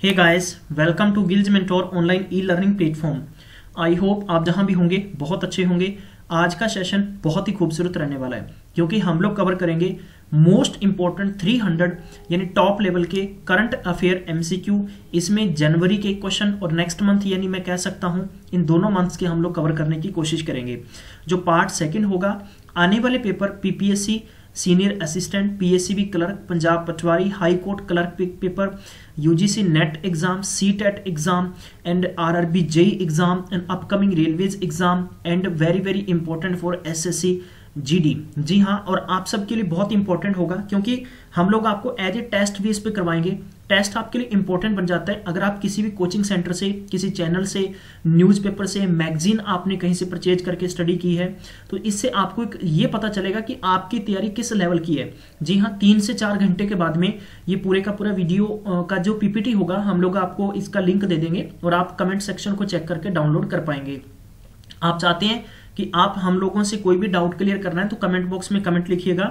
Hey guys, welcome to Gillz mentor online E learning platform. I hope आप जहां भी होंगे बहुत अच्छे होंगे। आज का सेशन बहुत ही खूबसूरत रहने वाला है क्योंकि हम लोग कवर करेंगे मोस्ट इंपॉर्टेंट 300 यानी टॉप लेवल के करंट अफेयर एमसीक्यू। इसमें जनवरी के क्वेश्चन और नेक्स्ट मंथ यानी मैं कह सकता हूं इन दोनों मंथ्स के हम लोग कवर करने की कोशिश करेंगे। जो पार्ट सेकंड होगा, आने वाले paper PPSC senior assistant, PSCB clerk, Punjab patwari, high court clerk paper, UGC NET exam, CTET exam and RRB JE exam and upcoming railways exam and very very important for SSC GD. जी हाँ, और आप सबके लिए बहुत इंपॉर्टेंट होगा क्योंकि हम लोग आपको एज ए टेस्ट भी इस पे करवाएंगे। टेस्ट आपके लिए इंपॉर्टेंट बन जाता है अगर आप किसी भी कोचिंग सेंटर से, किसी चैनल से, न्यूज़पेपर से, मैगजीन आपने कहीं से परचेज करके स्टडी की है तो इससे आपको ये पता चलेगा कि आपकी तैयारी किस लेवल की है। जी हाँ, 3 से 4 घंटे के बाद में ये पूरे का पूरा वीडियो का जो पीपीटी होगा हम लोग आपको इसका लिंक दे देंगे और आप कमेंट सेक्शन को चेक करके डाउनलोड कर पाएंगे। आप चाहते हैं कि आप हम लोगों से कोई भी डाउट क्लियर करना है तो कमेंट बॉक्स में कमेंट लिखिएगा।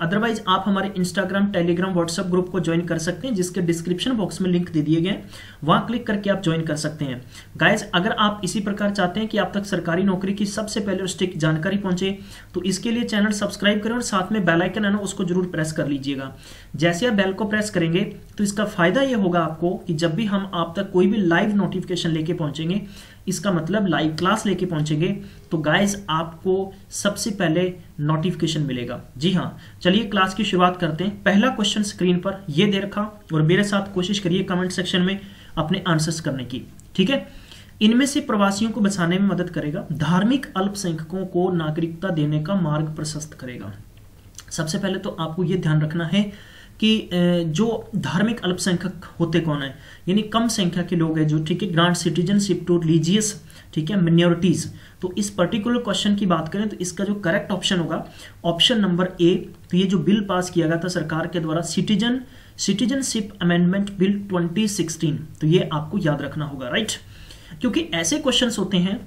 अदरवाइज आप हमारे इंस्टाग्राम, टेलीग्राम, व्हाट्सएप ग्रुप को ज्वाइन कर सकते हैं जिसके डिस्क्रिप्शन बॉक्स में लिंक दे दिए गए, वहां क्लिक करके आप ज्वाइन कर सकते हैं। गाइज, अगर आप इसी प्रकार चाहते हैं कि आप तक सरकारी नौकरी की सबसे पहले स्टिक जानकारी पहुंचे तो इसके लिए चैनल सब्सक्राइब करें और साथ में बेल आइकन है ना उसको जरूर प्रेस कर लीजिएगा। जैसे आप बेल को प्रेस करेंगे तो इसका फायदा यह होगा आपको कि जब भी हम आप तक कोई भी लाइव नोटिफिकेशन लेके पहुंचेंगे, इसका मतलब लाइव क्लास लेके पहुंचेंगे, तो गाइज आपको सबसे पहले नोटिफिकेशन मिलेगा। जी हाँ, चलिए क्लास की शुरुआत करते हैं। पहला क्वेश्चन स्क्रीन पर ये दे रखा और मेरे साथ कोशिश करिए कमेंट सेक्शन में अपने आंसर्स करने की, ठीक है। इनमें से प्रवासियों को बचाने में मदद करेगा, धार्मिक अल्पसंख्यकों को नागरिकता देने का मार्ग प्रशस्त करेगा। सबसे पहले तो आपको यह ध्यान रखना है कि जो धार्मिक अल्पसंख्यक होते कौन है, यानी कम संख्या के लोग हैं जो, ठीक है, ग्रांट सिटीजनशिप टू रिलीजियस, ठीक है, मिनोरिटीज। तो इस पर्टिकुलर क्वेश्चन की बात करें तो इसका जो करेक्ट ऑप्शन होगा ऑप्शन नंबर ए। तो ये जो बिल पास किया गया था सरकार के द्वारा, सिटीजनशिप अमेंडमेंट बिल 2016, तो ये आपको याद रखना होगा, राइट। क्योंकि ऐसे क्वेश्चंस होते हैं,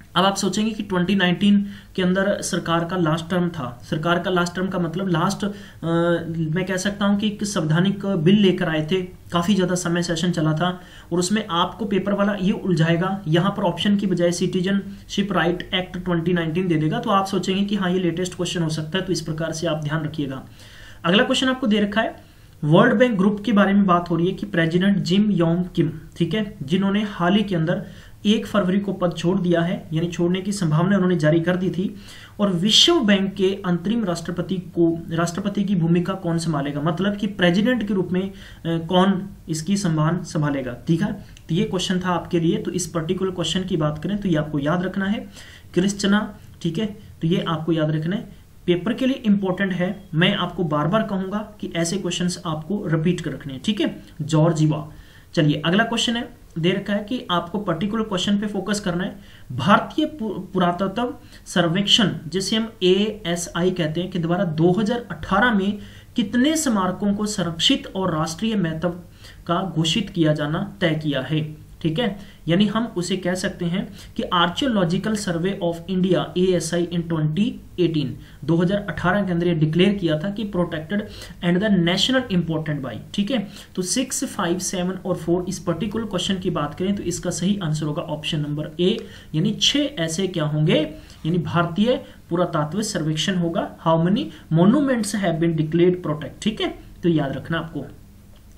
अब आप सोचेंगे कि 2019 के अंदर सरकार का लास्ट टर्म था। सरकार का लास्ट टर्म का मतलब लास्ट मैं कह सकता हूं कि एक संवैधानिक बिल लेकर आए थे, काफी ज्यादा समय सेशन चला था और उसमें आपको पेपर वाला ये उलझाएगा, यहां पर ऑप्शन की बजाय सिटीजनशिप राइट एक्ट 2019 दे देगा, तो आप सोचेंगे कि हाँ ये लेटेस्ट क्वेश्चन हो सकता है, तो इस प्रकार से आप ध्यान रखिएगा। अगला क्वेश्चन आपको दे रखा है, वर्ल्ड बैंक ग्रुप के बारे में बात हो रही है कि प्रेसिडेंट जिम योंग किम, ठीक है, जिन्होंने हाल ही के अंदर 1 फरवरी को पद छोड़ दिया है, यानी छोड़ने की संभावना उन्होंने जारी कर दी थी। और विश्व बैंक के अंतरिम राष्ट्रपति की भूमिका कौन संभालेगा, मतलब कि प्रेसिडेंट के रूप में कौन इसकी संभालेगा, ठीक है। तो ये क्वेश्चन था आपके लिए। तो इस पर्टिकुलर क्वेश्चन की बात करें तो ये आपको याद रखना है, क्रिस्चना, ठीक है, तो ये आपको याद रखना है, पेपर के लिए इंपॉर्टेंट है। मैं आपको बार बार कहूंगा कि ऐसे क्वेश्चंस आपको रिपीट कर रखने हैं, ठीक है, जॉर्जिवा। चलिए अगला क्वेश्चन है, दे रखा है कि आपको पर्टिकुलर क्वेश्चन पे फोकस करना है। भारतीय पुरातत्व सर्वेक्षण, जिसे हम ASI कहते हैं, के द्वारा 2018 में कितने स्मारकों को संरक्षित और राष्ट्रीय महत्व का घोषित किया जाना तय किया है, ठीक है, यानी हम उसे कह सकते हैं कि archaeological survey of India ASI इन 2018 के अंदर ये डिक्लेयर किया था कि protected and the national important by, ठीक है। तो 6, 5, 7 और 4 इस पर्टिकुलर क्वेश्चन की बात करें तो इसका सही आंसर होगा ऑप्शन नंबर ए, यानी 6 ऐसे क्या होंगे, यानी भारतीय पुरातत्व सर्वेक्षण होगा। How many monuments have been declared protect, ठीक है, तो याद रखना आपको।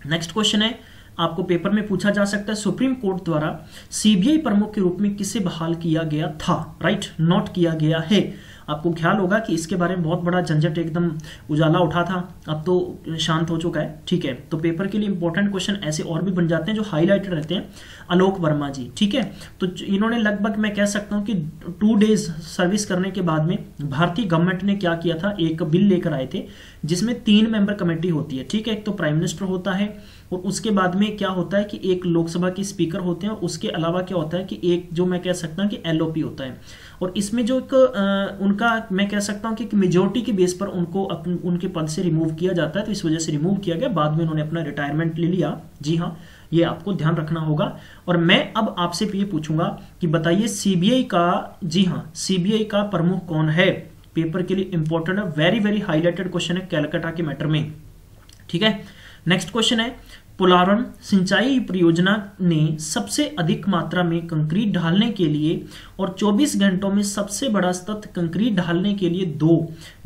नेक्स्ट क्वेश्चन है, आपको पेपर में पूछा जा सकता है, सुप्रीम कोर्ट द्वारा सीबीआई प्रमुख के रूप में किसे बहाल किया गया था, राइट, नॉट किया गया है। आपको ख्याल होगा कि इसके बारे में बहुत बड़ा झंझट एकदम उजाला उठा था, अब तो शांत हो चुका है, ठीक है। तो पेपर के लिए इंपॉर्टेंट क्वेश्चन ऐसे और भी बन जाते हैं जो हाईलाइटेड रहते हैं। आलोक वर्मा जी, ठीक है, तो इन्होंने लगभग मैं कह सकता हूं कि 2 डेज सर्विस करने के बाद में भारतीय गवर्नमेंट ने क्या किया था, एक बिल लेकर आए थे जिसमें 3 मेंबर कमेटी होती है, ठीक है। एक तो प्राइम मिनिस्टर होता है और उसके बाद में क्या होता है कि एक लोकसभा की स्पीकर होते हैं और उसके अलावा क्या होता है कि एक जो मैं कह सकता हूं कि LOP होता है। और इसमें जो एक उनका मैं कह सकता हूं कि मेजोरिटी के बेस पर उनको उनके पद से रिमूव किया जाता है, तो इस वजह से रिमूव किया गया, बाद में उन्होंने अपना रिटायरमेंट ले लिया। जी हाँ, ये आपको ध्यान रखना होगा। और मैं अब आपसे ये पूछूंगा कि बताइए सीबीआई का, जी हाँ, सीबीआई का प्रमुख कौन है। पेपर के लिए इंपॉर्टेंट है, वेरी वेरी हाईलाइटेड क्वेश्चन है कैलकाटा के मैटर में, ठीक है। नेक्स्ट क्वेश्चन है, पोलारम सिंचाई परियोजना ने सबसे अधिक मात्रा में कंक्रीट ढालने के लिए और 24 घंटों में सबसे बड़ा सतत कंक्रीट ढालने के लिए 2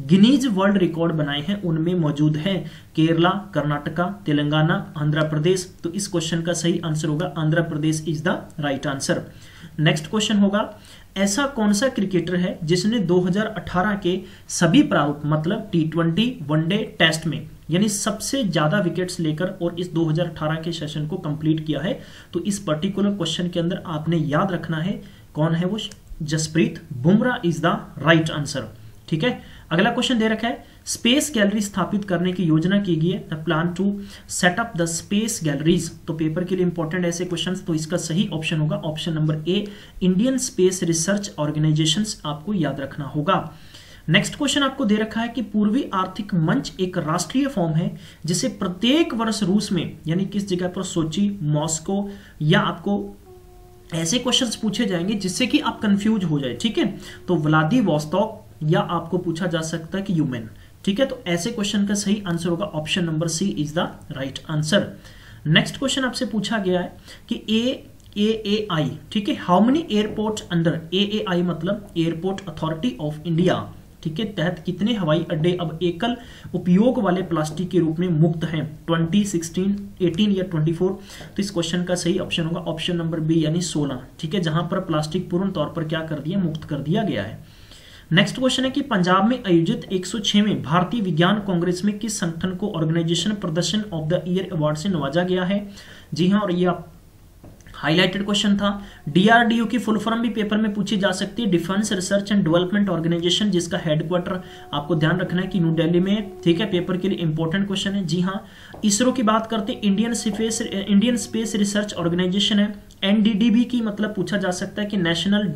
गिनीज वर्ल्ड रिकॉर्ड बनाए हैं, उनमें मौजूद है केरला, कर्नाटका, तेलंगाना, आंध्र प्रदेश। तो इस क्वेश्चन का सही आंसर होगा Andhra Pradesh is the right answer. Next question होगा, ऐसा कौन सा क्रिकेटर है जिसने 2018 के सभी प्रारूप मतलब T20, वनडे, टेस्ट में यानी सबसे ज्यादा विकेट्स लेकर और इस 2018 के सेशन को कंप्लीट किया है। तो इस पर्टिकुलर क्वेश्चन के अंदर आपने याद रखना है कौन है वो, Jasprit Bumrah is the right answer. ठीक है, अगला क्वेश्चन दे रखा है, स्पेस गैलरी स्थापित करने की योजना की गई है, the plan to set up the space galleries. तो पेपर के लिए इंपॉर्टेंट ऐसे क्वेश्चंस, तो इसका सही ऑप्शन होगा option number A, Indian space research organisations, आपको याद रखना होगा। नेक्स्ट क्वेश्चन आपको दे रखा है कि पूर्वी आर्थिक मंच एक राष्ट्रीय फॉर्म है जिसे प्रत्येक वर्ष रूस में यानी किस जगह पर, सोची, मॉस्को, या आपको ऐसे क्वेश्चंस पूछे जाएंगे जिससे कि आप कंफ्यूज हो जाए। ठीक है, तो व्लादिवोस्तोक, या आपको पूछा जा सकता है कि यूमेन। ठीक है, तो ऐसे क्वेश्चन का सही आंसर होगा option number C is the right answer. Next question आपसे पूछा गया है कि AAI, ठीक है, how many airport under AAI मतलब एयरपोर्ट अथॉरिटी ऑफ इंडिया, ठीक है, तहत कितने हवाई अड्डे अब एकल उपयोग वाले प्लास्टिक के रूप में मुक्त हैं, 20, 16, 18 या 24। तो इस क्वेश्चन का सही ऑप्शन होगा ऑप्शन नंबर बी यानी 16। ठीक है, जहां पर प्लास्टिक पूर्ण तौर पर क्या कर दिया, मुक्त कर दिया गया है। नेक्स्ट क्वेश्चन है कि पंजाब में आयोजित 106वें भारतीय विज्ञान कांग्रेस में किस संगठन को ऑर्गेनाइजेशन प्रदर्शन ऑफ द ईयर अवार्ड से नवाजा गया है। जी हाँ, और ये हाईलाइटेड क्वेश्चन था। DRDO की फुल फॉर्म भी पेपर में पूछी जा सकती है, defence research and development organisation, जिसका हेडक्वार्टर आपको ध्यान रखना है कि न्यू दिल्ली में। ठीक है, पेपर के लिए इंपॉर्टेंट क्वेश्चन है। जी हाँ, इसरो की बात करते हैं, इंडियन स्पेस रिसर्च ऑर्गेनाइजेशन है। NDDB की मतलब पूछा जा सकता है कि नेशनल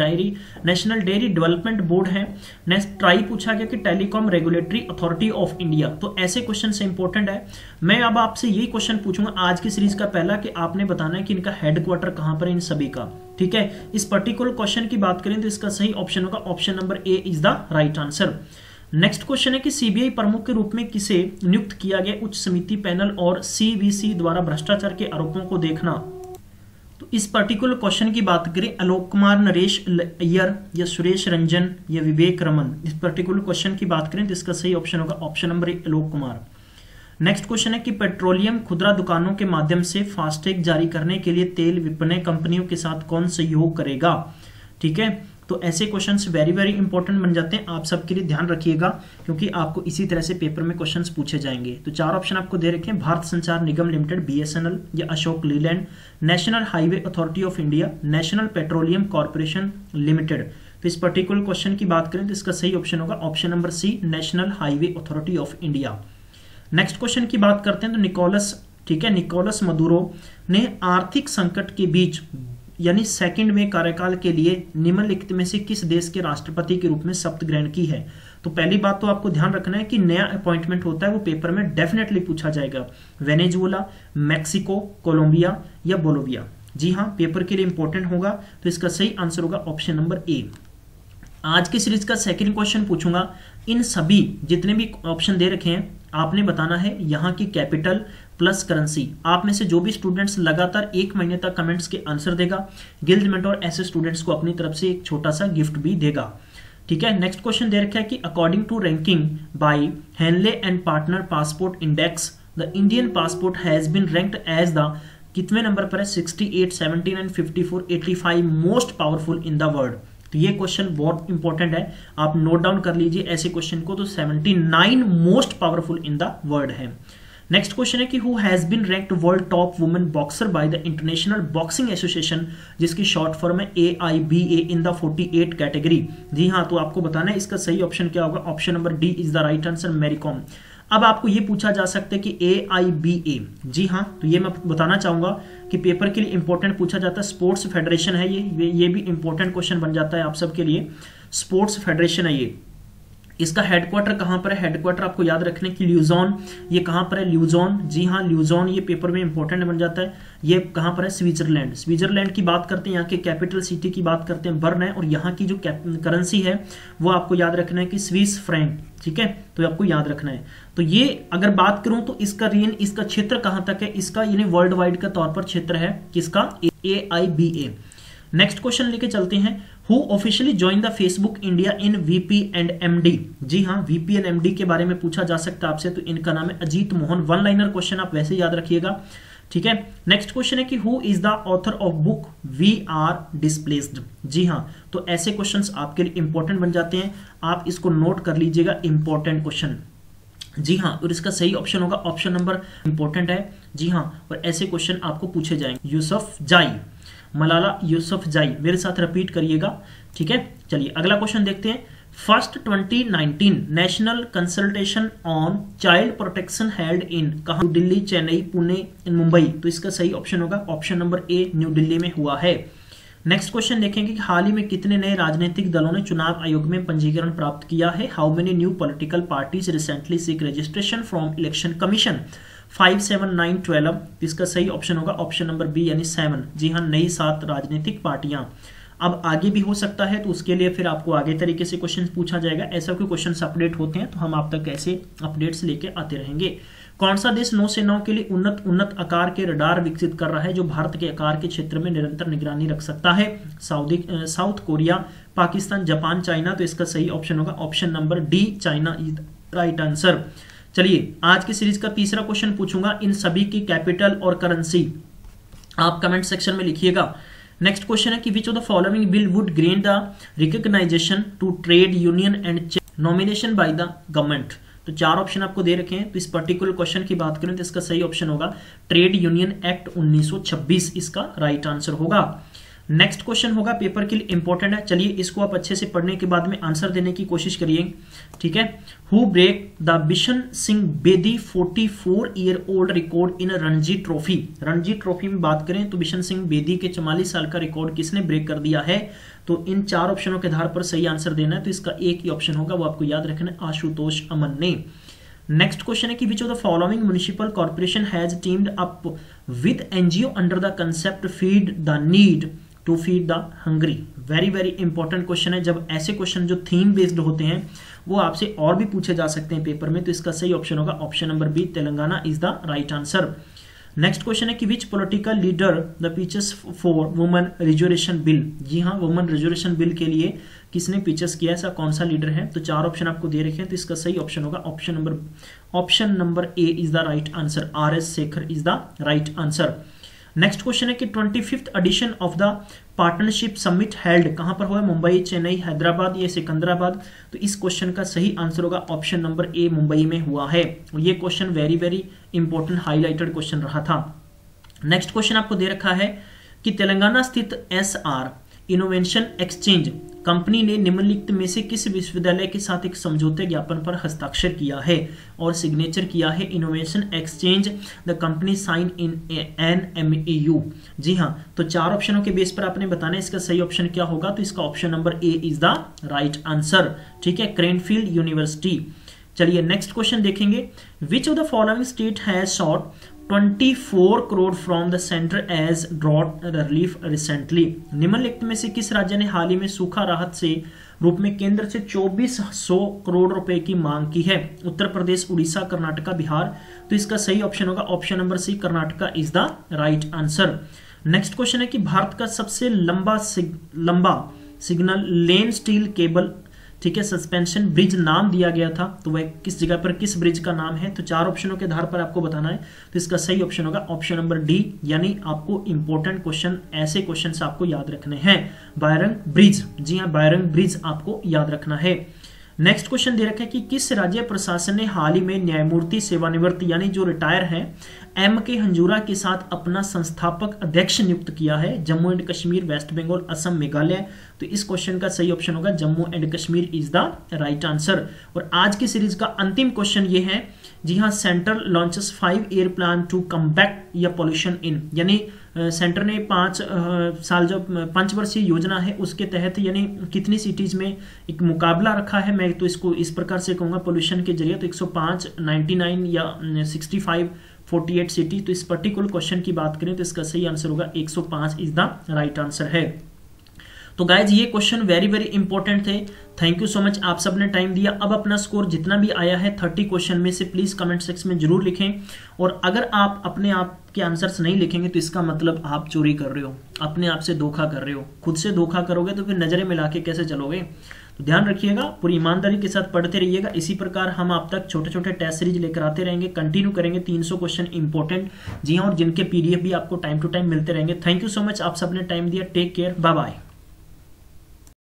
डेयरी डेवलपमेंट बोर्ड है। नेक्स्ट ट्राई पूछा गया कि telecom regulatory authority of India. तो ऐसे क्वेश्चन से इंपॉर्टेंट है। मैं अब आपसे यही क्वेश्चन पूछूंगा आज की सीरीज का पहला कि आपने बताना है कि इनका हेडक्वार्टर कहां पर है इन सभी का। ठीक है, इस पर्टिकुलर क्वेश्चन की बात करें तो इसका सही ऑप्शन होगा option number A is the right answer. Next question है कि सीबीआई प्रमुख के रूप में किसे नियुक्त किया गया, उच्च समिति पैनल और CVC द्वारा भ्रष्टाचार के आरोपों को देखना। तो इस पर्टिकुलर क्वेश्चन की बात करें, आलोक कुमार, नरेश अय्यर या सुरेश रंजन या विवेक रमन, इस पर्टिकुलर क्वेश्चन की बात करें तो इसका सही ऑप्शन होगा option number A Alok Kumar. Next question है कि पेट्रोलियम खुदरा दुकानों के माध्यम से फास्टैग जारी करने के लिए तेल विपणन कंपनियों के साथ कौन सहयोग करेगा। ठीक है, तो ऐसे क्वेश्चंस वेरी वेरी इंपॉर्टेंट बन जाते हैं, आप सबके लिए ध्यान रखिएगा क्योंकि आपको इसी तरह से पेपर में क्वेश्चंस पूछे जाएंगे। तो 4 ऑप्शन आपको दे रखे हैं, भारत संचार निगम लिमिटेड BSNL या Ashok Leyland, national highway authority of India, national petroleum corporation limited. तो इस पर्टिकुलर क्वेश्चन की बात करें तो इसका सही ऑप्शन होगा option number C, national highway authority of India. Next question की बात करते हैं तो निकोलस मदुरो ने आर्थिक संकट के बीच यानी सेकंड में कार्यकाल के लिए निम्नलिखित में से किस देश के राष्ट्रपति के रूप में शपथ ग्रहण की है। तो पहली बात तो आपको ध्यान रखना है कि नया अपॉइंटमेंट होता है वो पेपर में डेफिनेटली पूछा जाएगा, वेनेजुएला, मैक्सिको, कोलंबिया या बोलोविया। जी हाँ, पेपर के लिए इंपॉर्टेंट होगा, तो इसका सही आंसर होगा ऑप्शन नंबर ए। आज की सीरीज का सेकंड क्वेश्चन पूछूंगा, इन सभी जितने भी ऑप्शन दे रखे हैं आपने बताना है यहाँ की कैपिटल प्लस करेंसी। आप में से जो भी स्टूडेंट्स लगातार 1 महीने तक कमेंट्स के आंसर देगा, गिल्ड मेंटोर ऐसे स्टूडेंट्स को अपनी तरफ से एक छोटा सा गिफ्ट भी देगा। ठीक है, नेक्स्ट क्वेश्चन दे रखा है कि according to ranking by Henley and partner passport index the Indian passport has been ranked as the कितने नंबर पर है, 68, 79, 54, 85 most powerful in the world. तो ये क्वेश्चन बहुत इंपॉर्टेंट है, आप नोट डाउन कर लीजिए ऐसे क्वेश्चन को। तो 79 most powerful in the world है। नेक्स्ट क्वेश्चन है कि who has been ranked world top women boxer by the international boxing association, जिसकी शॉर्ट फॉर्म है AIBA इन द 48 कैटेगरी। जी हाँ, तो आपको बताना है इसका सही ऑप्शन क्या होगा, option number D is the right answer, Mary Kom. अब आपको ये पूछा जा सकता है कि AIBA, जी हाँ, तो ये मैं बताना चाहूंगा कि पेपर के लिए इंपॉर्टेंट पूछा जाता है, स्पोर्ट्स फेडरेशन है ये भी इंपॉर्टेंट क्वेश्चन बन जाता है आप सबके लिए। स्पोर्ट्स फेडरेशन है ये, इसका हेडक्वार्टर कहां पर है? हेडक्वार्टर आपको याद रखने की ल्यूजॉन। ये कहां पर है? ल्यूजॉन। जी हाँ, ल्यूजॉन ये पेपर में इंपॉर्टेंट बन जाता है। ये कहां पर है? स्विट्जरलैंड। स्विट्जरलैंड की बात करते हैं, यहाँ के कैपिटल सिटी की बात करते हैं बर्न है, और यहाँ की जो करेंसी है वो आपको याद रखना है कि स्विस फ्रैंक। ठीक है, तो आपको याद रखना है। तो ये अगर बात करूं तो इसका इसका क्षेत्र कहां तक है? इसका यानी वर्ल्ड वाइड का तौर पर क्षेत्र है किसका? AIBA। नेक्स्ट क्वेश्चन लेके चलते हैं। Who officially join the Facebook India in VP and MD? जी हाँ, VP एंड MD के बारे में पूछा जा सकता है आपसे, तो इनका नाम है Ajit Mohan. One liner question आप वैसे याद रखिएगा। ठीक है, नेक्स्ट क्वेश्चन है कि who is the author of book we are displaced? जी हाँ, तो ऐसे क्वेश्चंस आपके लिए इंपॉर्टेंट बन जाते हैं, आप इसको नोट कर लीजिएगा, इंपॉर्टेंट क्वेश्चन। जी हाँ, और इसका सही ऑप्शन होगा ऑप्शन नंबर, इंपॉर्टेंट है। जी हाँ, और ऐसे क्वेश्चन आपको पूछे जाएंगे। यूसुफ जाई, मलाला यूसुफ जाई, मेरे साथ रिपीट करिएगा। ठीक है, चलिए अगला क्वेश्चन देखते हैं। First 2019 national consultation on child protection held in कहां? दिल्ली, चेन्नई, पुणे, इन मुंबई। तो इसका सही ऑप्शन होगा option number A, new Delhi में हुआ है। नेक्स्ट क्वेश्चन देखेंगे कि हाल ही में कितने नए राजनीतिक दलों ने चुनाव आयोग में पंजीकरण प्राप्त किया है? How many new political parties recently seek registration from election commission? 5, 7, 9, 12। इसका सही ऑप्शन होगा ऑप्शन नंबर B यानी 7। जी हाँ, नई 7 राजनीतिक पार्टियां। अब आगे भी हो सकता है, तो उसके लिए फिर आपको आगे तरीके से क्वेश्चन पूछा जाएगा। ऐसा कोई क्वेश्चन अपडेट होते हैं तो हम आप तक ऐसे अपडेट्स लेके आते रहेंगे। कौन सा देश नौसेनाओं के लिए उन्नत आकार के रडार विकसित कर रहा है जो भारत के आकार के क्षेत्र में निरंतर निगरानी रख सकता है? South Korea, Pakistan, Japan, China. तो इसका सही ऑप्शन होगा option number D, China is right answer. चलिए आज की सीरीज का तीसरा क्वेश्चन पूछूंगा, इन सभी की कैपिटल और करेंसी आप कमेंट सेक्शन में लिखिएगा। नेक्स्ट क्वेश्चन है कि which of the following bill would grant the recognization to trade union and nomination by the government? तो 4 ऑप्शन आपको दे रखे हैं। तो इस पर्टिकुलर क्वेश्चन की बात करें तो इसका सही ऑप्शन होगा ट्रेड यूनियन एक्ट 1926, इसका राइट आंसर होगा। नेक्स्ट क्वेश्चन होगा पेपर के लिए इंपॉर्टेंट है। चलिए इसको आप अच्छे से पढ़ने के बाद में आंसर देने की कोशिश करिए। ठीक है, who break the Bishan Singh Bedi 44-year-old record in Ranji trophy? Ranji trophy में बात करें तो बिशन सिंह बेदी के 44 साल का रिकॉर्ड किसने ब्रेक कर दिया है? तो इन 4 ऑप्शनों के आधार पर सही आंसर देना है। तो इसका एक ही ऑप्शन होगा, वो आपको याद रखना है, आशुतोष अमन ने। नेक्स्ट क्वेश्चन है कि which of the following municipal corporation has teamed up with NGO under the concept feed the need to feed the hungry? Very very important question है। जब ऐसे क्वेश्चन जो थीम बेस्ड होते हैं वो आपसे और भी पूछे जा सकते हैं पेपर में। तो इसका सही ऑप्शन होगा option number B, Telangana is the right answer. Next question है कि which political leader the pitches for women reservation bill? जी हाँ, वुमेन रिजर्वेशन बिल के लिए किसने पिचेस किया, ऐसा कौन सा लीडर है? तो 4 ऑप्शन आपको दे रखे हैं। तो इसका सही ऑप्शन होगा option number A is the right answer. RS Shekhar is the right answer. Next question है कि 25th edition of the partnership summit held कहां पर हुआ? मुंबई, चेन्नई, हैदराबाद या सिकंदराबाद? तो इस क्वेश्चन का सही आंसर होगा ऑप्शन नंबर A, मुंबई में हुआ है। और ये question very very important highlighted question रहा था। नेक्स्ट क्वेश्चन आपको दे रखा है कि तेलंगाना स्थित SR इनोवेशन एक्सचेंज कंपनी ने निम्नलिखित में से किस विश्वविद्यालय के साथ एक समझौते ज्ञापन पर हस्ताक्षर किया है और सिग्नेचर किया है? Innovation exchange the company sign in an MAU। जी हाँ, तो 4 ऑप्शनों के बेस पर आपने बताना है इसका सही ऑप्शन क्या होगा। तो इसका option number A is the right answer. ठीक है, क्रेनफील्ड यूनिवर्सिटी। चलिए नेक्स्ट क्वेश्चन देखेंगे। Which of the following state has sought 24 crore from the centre as drought relief recently? निम्नलिखित में से किस राज्य ने हाल ही में सूखा राहत से रूप में केंद्र से 2400 करोड़ रुपए की मांग की है? उत्तर प्रदेश, उड़ीसा, कर्नाटका, बिहार। तो इसका सही ऑप्शन होगा option number C, Karnataka is the right answer. Next question है कि भारत का सबसे लंबा सिग्नल लेन स्टील केबल, ठीक है, सस्पेंशन ब्रिज नाम दिया गया था, तो वह किस जगह पर, किस ब्रिज का नाम है? तो 4 ऑप्शनों के आधार पर आपको बताना है। तो इसका सही ऑप्शन होगा ऑप्शन नंबर D, यानी आपको इंपॉर्टेंट क्वेश्चन, ऐसे क्वेश्चन आपको याद रखने हैं। बायरंग ब्रिज, जी हाँ, बायरंग ब्रिज आपको याद रखना है। नेक्स्ट क्वेश्चन दे रखा है कि किस राज्य प्रशासन ने हाल ही में न्यायमूर्ति सेवानिवृत्त यानी जो रिटायर है एम के हंजूरा के साथ अपना संस्थापक अध्यक्ष नियुक्त किया है? Jammu and Kashmir, West Bengal, Assam, Meghalaya. तो इस क्वेश्चन का सही ऑप्शन होगा Jammu and Kashmir is the right answer. और आज की सीरीज का अंतिम क्वेश्चन ये है, जी हाँ, centre launches 5 year plan to combat या पॉल्यूशन इन, यानी सेंटर ने 5 साल जो 5 वर्षीय योजना है उसके तहत यानी कितनी सिटीज में एक मुकाबला रखा है। मैं तो इसको इस प्रकार से कहूँगा पोल्यूशन के जरिए, तो 105, 99 या 65, 48 सिटी। तो इस पर्टिकुलर क्वेश्चन की बात करें तो इसका सही आंसर होगा 105 इज द राइट आंसर है। तो गाइज ये क्वेश्चन वेरी वेरी इंपॉर्टेंट थे। थैंक यू सो मच, आप सब ने टाइम दिया। अब अपना स्कोर जितना भी आया है 30 क्वेश्चन में से प्लीज कमेंट सेक्शन में जरूर लिखें। और अगर आप अपने आप के आंसर्स नहीं लिखेंगे तो इसका मतलब आप चोरी कर रहे हो, अपने आप से धोखा कर रहे हो। खुद से धोखा करोगे तो फिर नजरें मिला के कैसे चलोगे। तो ध्यान रखिएगा, पूरी ईमानदारी के साथ पढ़ते रहिएगा। इसी प्रकार हम आप तक छोटे छोटे टेस्ट सीरीज लेकर आते रहेंगे, कंटिन्यू करेंगे। 300 क्वेश्चन इंपॉर्टेंट, जी हाँ, और जिनके पीडीएफ भी आपको टाइम टू टाइम मिलते रहेंगे। थैंक यू सो मच, आप सबने टाइम दिया। Take care, bye bye.